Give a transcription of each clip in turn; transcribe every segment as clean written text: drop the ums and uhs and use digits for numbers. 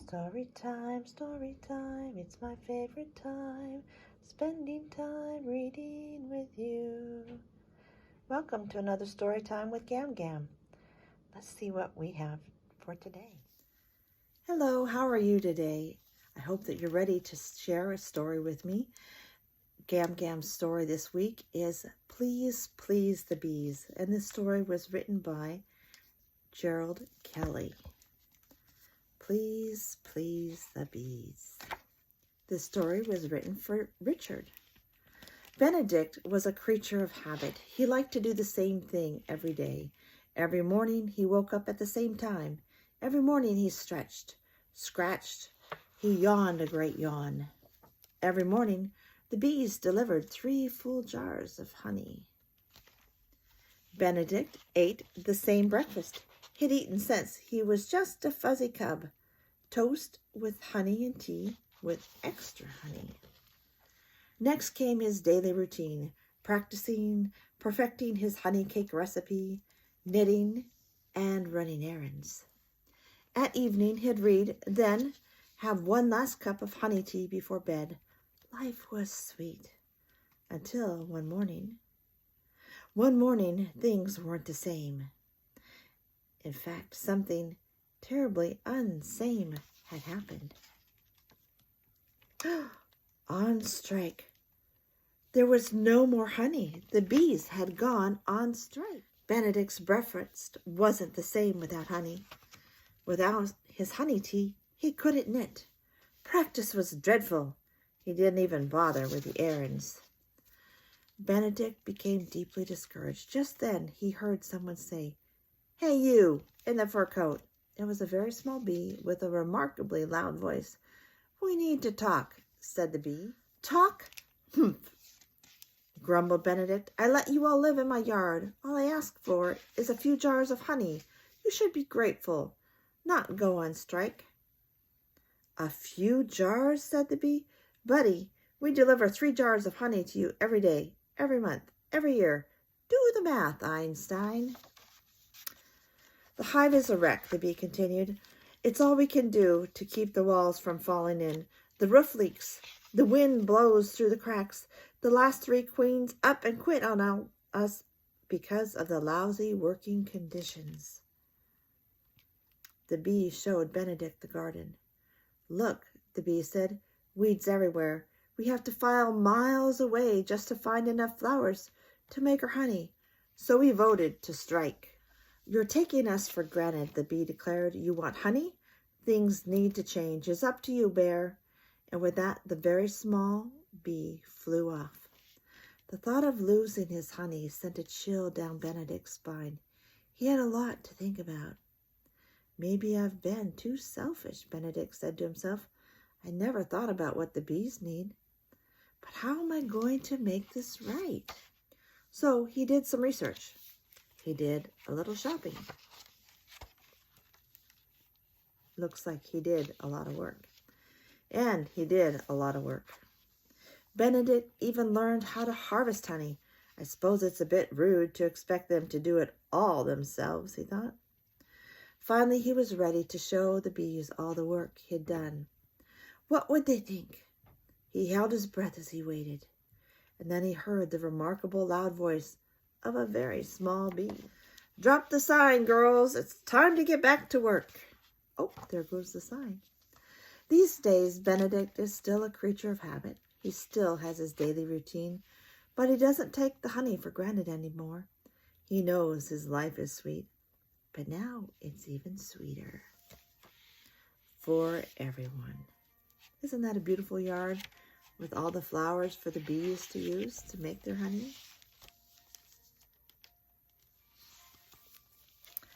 Story time, it's my favorite time, spending time reading with you. Welcome to another story time with GamGam. Let's see what we have for today. Hello, how are you today? I hope that you're ready to share a story with me. GamGam's story this week is Please Please the Bees, and this story was written by Gerald Kelly. Please Please the Bees. This story was written for Richard. Benedict was a creature of habit. He liked to do the same thing every day. Every morning he woke up at the same time. Every morning he stretched, scratched. He yawned a great yawn. Every morning the bees delivered 3 full jars of honey. Benedict ate the same breakfast he'd eaten since he was just a fuzzy cub. Toast with honey and tea with extra honey. Next came his daily routine, perfecting his honey cake recipe, knitting, and running errands. At evening he'd read, then have one last cup of honey tea before bed. Life was sweet. Until one morning things weren't the same. In fact, something terribly unsame had happened. On strike. There was no more honey. The bees had gone on strike. Benedict's breakfast wasn't the same without honey. Without his honey tea, he couldn't knit. Practice was dreadful. He didn't even bother with the errands. Benedict became deeply discouraged. Just then, he heard someone say, "Hey, you, in the fur coat." It was a very small bee with a remarkably loud voice. "We need to talk," said the bee. "Talk? Humph," grumbled Benedict. "I let you all live in my yard. All I ask for is a few jars of honey. You should be grateful, not go on strike." "A few jars?" said the bee. "Buddy, we deliver 3 jars of honey to you every day, every month, every year. Do the math, Einstein." "The hive is a wreck," the bee continued. "It's all we can do to keep the walls from falling in. The roof leaks. The wind blows through the cracks. The last 3 queens up and quit on us because of the lousy working conditions." The bee showed Benedict the garden. "Look," the bee said, "weeds everywhere. We have to file miles away just to find enough flowers to make our honey. So we voted to strike." "You're taking us for granted," the bee declared. "You want honey? Things need to change. It's up to you, bear." And with that, the very small bee flew off. The thought of losing his honey sent a chill down Benedict's spine. He had a lot to think about. "Maybe I've been too selfish," Benedict said to himself. "I never thought about what the bees need. But how am I going to make this right?" So he did some research. He did a little shopping. Looks like he did a lot of work. And he did a lot of work. Benedict even learned how to harvest honey. "I suppose it's a bit rude to expect them to do it all themselves," he thought. Finally, he was ready to show the bees all the work he'd done. What would they think? He held his breath as he waited. And then he heard the remarkable loud voice of a very small bee. "Drop the sign, girls. It's time to get back to work." Oh, there goes the sign. These days, Benedict is still a creature of habit. He still has his daily routine, but he doesn't take the honey for granted anymore. He knows his life is sweet, but now it's even sweeter for everyone. Isn't that a beautiful yard with all the flowers for the bees to use to make their honey?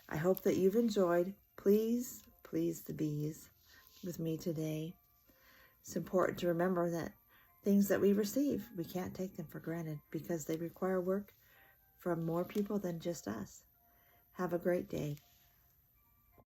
I hope that you've enjoyed Please Please the Bees with me today. It's important to remember that things that we receive, we can't take them for granted because they require work from more people than just us. Have a great day.